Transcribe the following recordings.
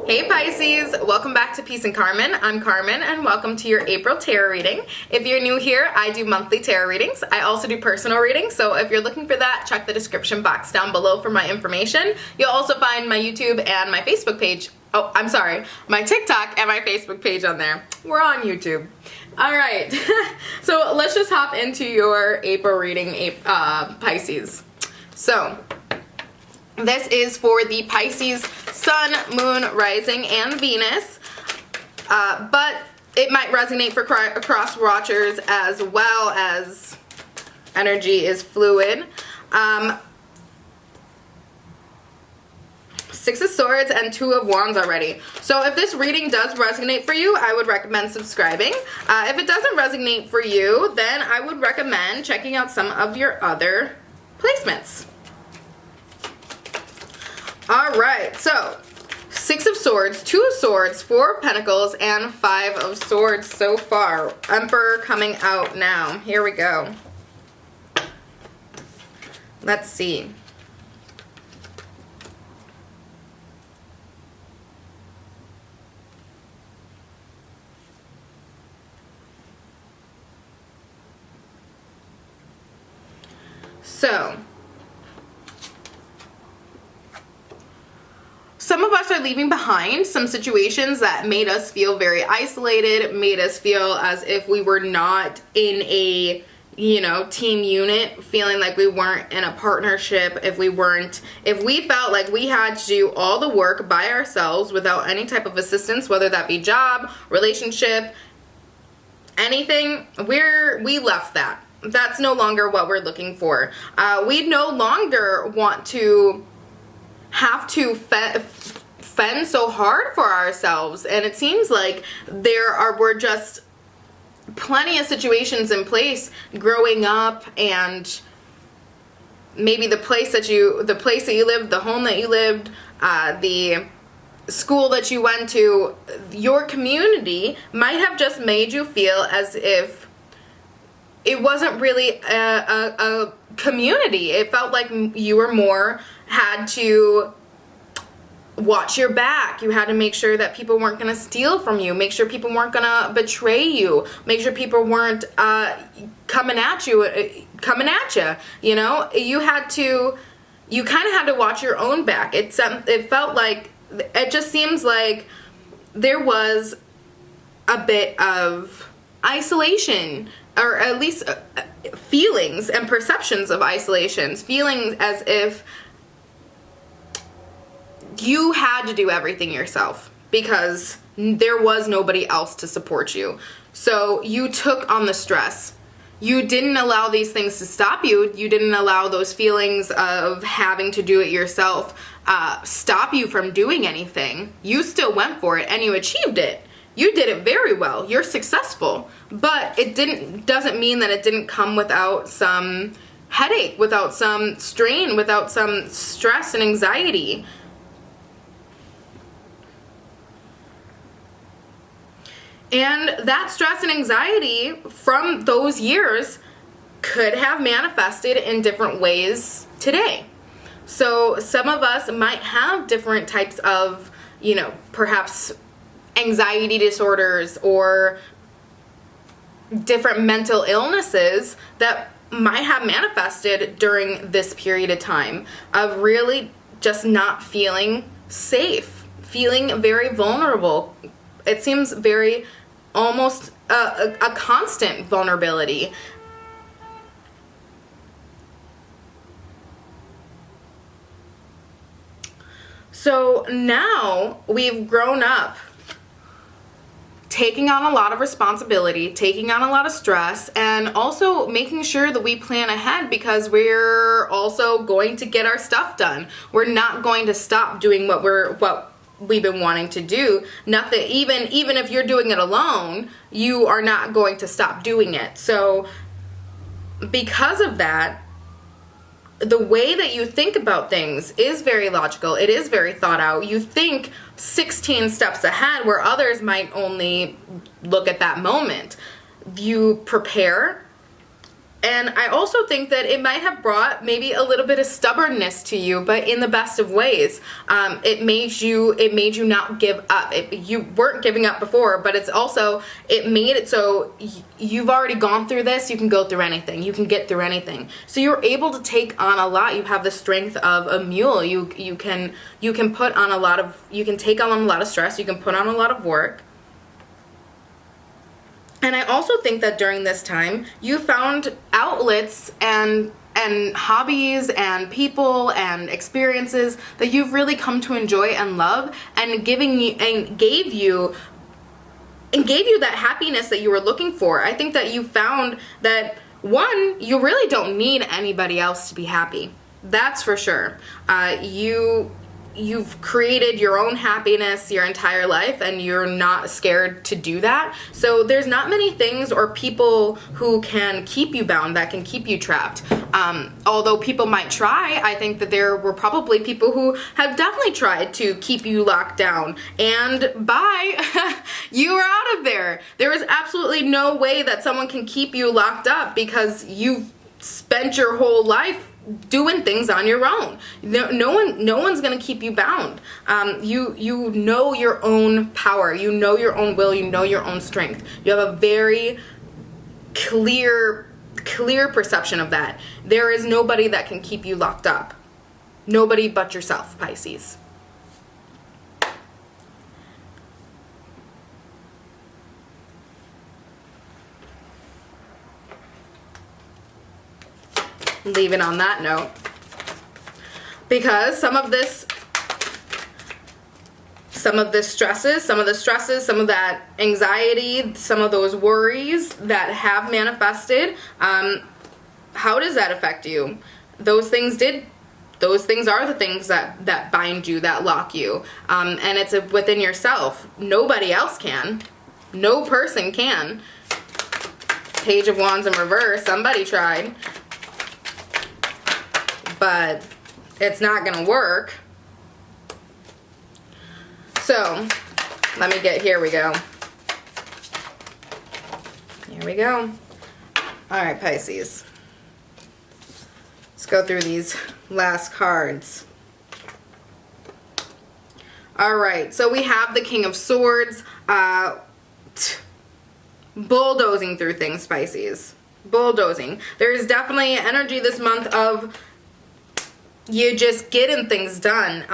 Hey Pisces, welcome back to Peace and Carmen. I'm Carmen and welcome to your April tarot reading. If you're new here, I do monthly tarot readings. I also do personal readings, so if you're looking for that, check the description box down below for my information. You'll also find my YouTube and my Facebook page. Oh, I'm sorry, my TikTok and my Facebook page on there. We're on YouTube. All right, so let's just hop into your April reading, Pisces. So, this is for the Pisces Sun, Moon, Rising, and Venus, but it might resonate for cross watchers as well, as energy is fluid. Six of Swords and Two of Wands already. So if this reading does resonate for you, I would recommend subscribing. If it doesn't resonate for you, then I would recommend checking out some of your other placements. Alright, so Six of Swords, Two of Swords, Four of Pentacles, and Five of Swords so far. Emperor coming out now. Here we go. Let's see. So, some of us are leaving behind some situations that made us feel very isolated, made us feel as if we were not in a, team unit, feeling like we weren't in a partnership, if we felt like we had to do all the work by ourselves without any type of assistance, whether that be job, relationship, anything, we left that. That's no longer what we're looking for. We no longer want to have to fend so hard for ourselves, and it seems like we're just plenty of situations in place growing up, and maybe the place that you lived, the home that you lived, the school that you went to, your community might have just made you feel as if it wasn't really a community. It felt like you were had to watch your back. You had to make sure that people weren't going to steal from you, make sure people weren't going to betray you, make sure people weren't coming at you. You kind of had to watch your own back. It felt like, it just seems like there was a bit of isolation, or at least feelings and perceptions of isolations, feeling as if you had to do everything yourself because there was nobody else to support you. So you took on the stress. You didn't allow these things to stop you. You didn't allow those feelings of having to do it yourself stop you from doing anything. You still went for it and you achieved it. You did it very well. You're successful. But it doesn't mean that it didn't come without some headache, without some strain, without some stress and anxiety. And that stress and anxiety from those years could have manifested in different ways today. So some of us might have different types of, perhaps anxiety disorders or different mental illnesses that might have manifested during this period of time of really just not feeling safe, feeling very vulnerable. It seems very almost a constant vulnerability. So now we've grown up, taking on a lot of responsibility, taking on a lot of stress, and also making sure that we plan ahead because we're also going to get our stuff done. We're not going to stop doing what we've been wanting to do. Nothing, even if you're doing it alone, you are not going to stop doing it. So because of that, the way that you think about things is very logical. It is very thought out. You think 16 steps ahead where others might only look at that moment. You prepare, And I also think that it might have brought maybe a little bit of stubbornness to you, but in the best of ways. It made you not give up. You weren't giving up before, but it made it so you've already gone through this. You can go through anything. You can get through anything. So you're able to take on a lot. You have the strength of a mule. You can put on you can take on a lot of stress. You can put on a lot of work. And I also think that during this time, you found outlets and hobbies and people and experiences that you've really come to enjoy and love, and gave you that happiness that you were looking for. I think that you found that, one, you really don't need anybody else to be happy. That's for sure. You've created your own happiness your entire life, and you're not scared to do that. So there's not many things or people who can keep you bound, that can keep you trapped. Although people might try, I think that there were probably people who have definitely tried to keep you locked down, and bye, you are out of there. There is absolutely no way that someone can keep you locked up because you've spent your whole life doing things on your own. No one's gonna keep you bound. You know your own power. You know your own will. You know your own strength. You have a very clear perception of that. There is nobody that can keep you locked up. Nobody but yourself, Pisces. Leave it on that note, because some of the stresses, some of that anxiety, some of those worries that have manifested, how does that affect you? Those things are the things that bind you, that lock you, and it's within yourself. Nobody else can. No person can. Page of Wands in reverse. Somebody tried. But it's not gonna work. So let me here we go. Here we go. All right, Pisces. Let's go through these last cards. All right, so we have the King of Swords, bulldozing through things, Pisces. Bulldozing. There is definitely energy this month of you just getting things done.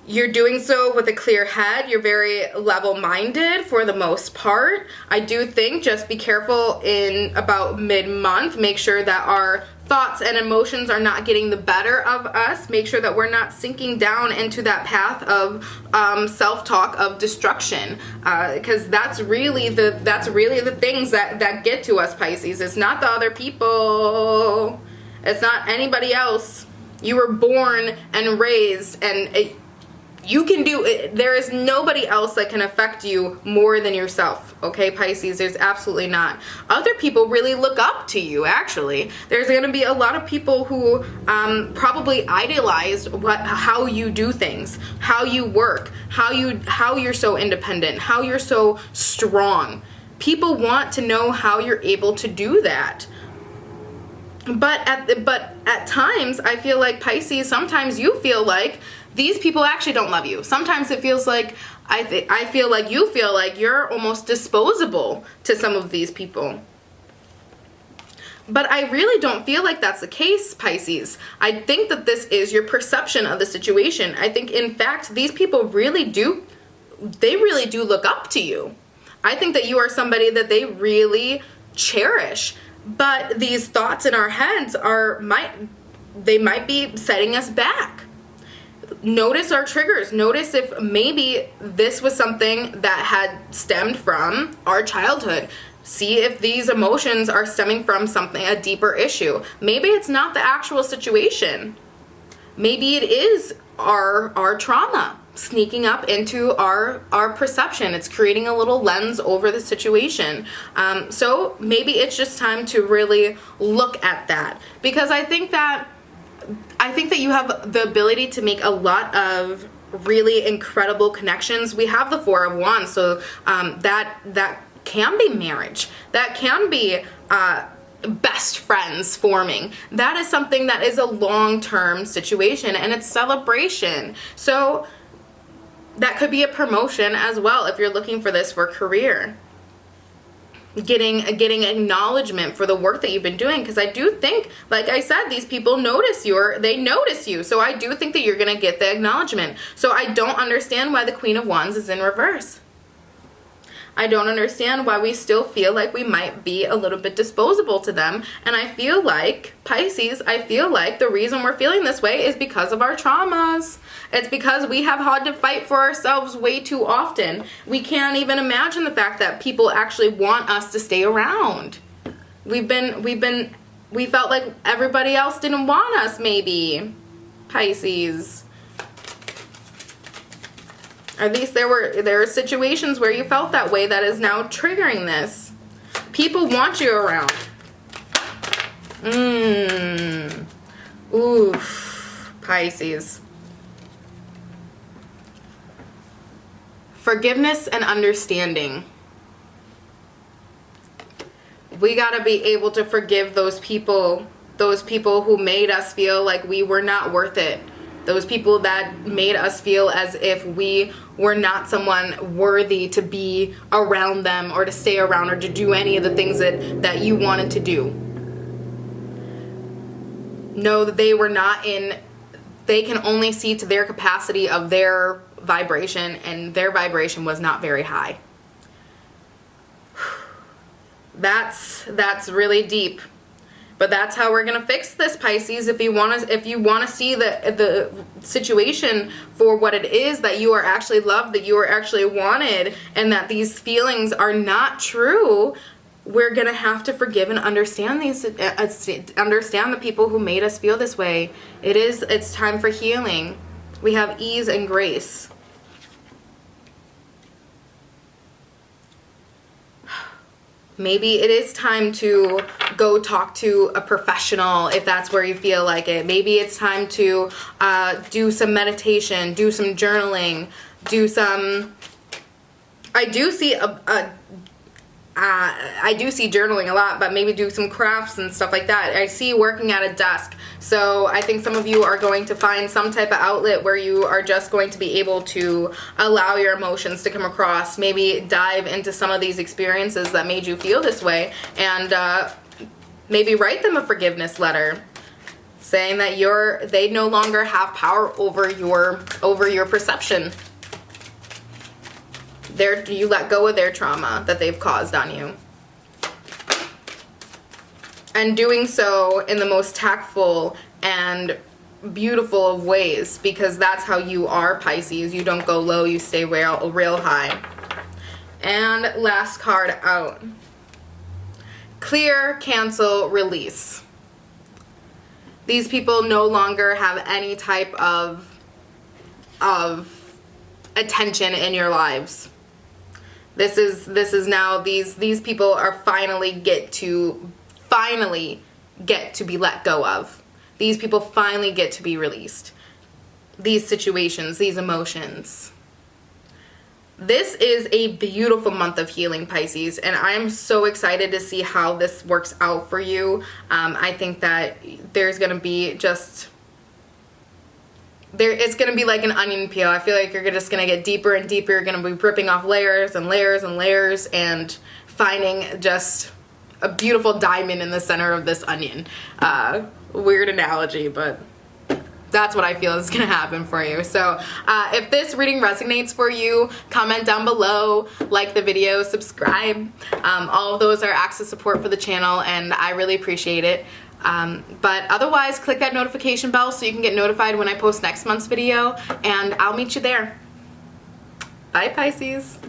You're doing so with a clear head. You're very level-minded for the most part. I do think just be careful in about mid-month. Make sure that our thoughts and emotions are not getting the better of us. Make sure that we're not sinking down into that path of self-talk of destruction, because that's really the things that get to us, Pisces. It's not the other people. It's not anybody else. You were born and raised, and you can do it. There is nobody else that can affect you more than yourself, okay, Pisces? There's absolutely not. Other people really look up to you, actually. There's going to be a lot of people who probably idolize how you do things, how you work, how you're so independent, how you're so strong. People want to know how you're able to do that. But at times, I feel like, Pisces, sometimes you feel like these people actually don't love you. Sometimes it feels like, I feel like you feel like you're almost disposable to some of these people. But I really don't feel like that's the case, Pisces. I think that this is your perception of the situation. I think, in fact, these people really do look up to you. I think that you are somebody that they really cherish. But these thoughts in our heads might be setting us back. Notice our triggers. Notice if maybe this was something that had stemmed from our childhood. See if these emotions are stemming from a deeper issue. Maybe it's not the actual situation. Maybe it is our trauma sneaking up into our perception. It's creating a little lens over the situation. So maybe it's just time to really look at that, because I think that you have the ability to make a lot of really incredible connections. We have the Four of Wands, so that can be marriage. That can be best friends forming. That is something that is a long-term situation, and it's celebration. So that could be a promotion as well if you're looking for this for career. Getting acknowledgement for the work that you've been doing, because I do think, like I said, these people notice you, or they notice you. So I do think that you're going to get the acknowledgement. So I don't understand why the Queen of Wands is in reverse. I don't understand why we still feel like we might be a little bit disposable to them. And I feel like, Pisces, I feel like the reason we're feeling this way is because of our traumas. It's because we have had to fight for ourselves way too often. We can't even imagine the fact that people actually want us to stay around. We felt like everybody else didn't want us, maybe. Pisces. At least there were situations where you felt that way that is now triggering this. People want you around. Oof. Pisces. Forgiveness and understanding. We gotta be able to forgive those people who made us feel like we were not worth it. Those people that made us feel as if we were not someone worthy to be around them, or to stay around, or to do any of the things that you wanted to do. Know that they were not they can only see to their capacity of their vibration, and their vibration was not very high. That's really deep. But that's how we're gonna fix this, Pisces. If you wanna see the situation for what it is, that you are actually loved, that you are actually wanted, and that these feelings are not true, we're gonna have to forgive and understand understand the people who made us feel this way. It's time for healing. We have ease and grace. Maybe it is time to go talk to a professional if that's where you feel like it. Maybe it's time to do some meditation, do some journaling, do some... I do see I do see journaling a lot, but maybe do some crafts and stuff like that. I see working at a desk. So I think some of you are going to find some type of outlet where you are just going to be able to allow your emotions to come across. Maybe dive into some of these experiences that made you feel this way, and maybe write them a forgiveness letter saying that they no longer have power over your perception. You let go of their trauma that they've caused on you. And doing so in the most tactful and beautiful of ways, because that's how you are, Pisces. You don't go low, you stay real high. And last card out. Clear, cancel, release. These people no longer have any type of attention in your lives. This is now these people are finally get to be let go of. These people finally get to be released. These situations, these emotions. This is a beautiful month of healing, Pisces, and I'm so excited to see how this works out for you. I think that there's gonna be it's going to be like an onion peel. I feel like you're just going to get deeper and deeper. You're going to be ripping off layers and layers and layers, and finding just a beautiful diamond in the center of this onion. Weird analogy, but that's what I feel is going to happen for you. So if this reading resonates for you, comment down below, like the video, subscribe. All of those are acts of support for the channel, and I really appreciate it. But otherwise, click that notification bell so you can get notified when I post next month's video, and I'll meet you there. Bye, Pisces.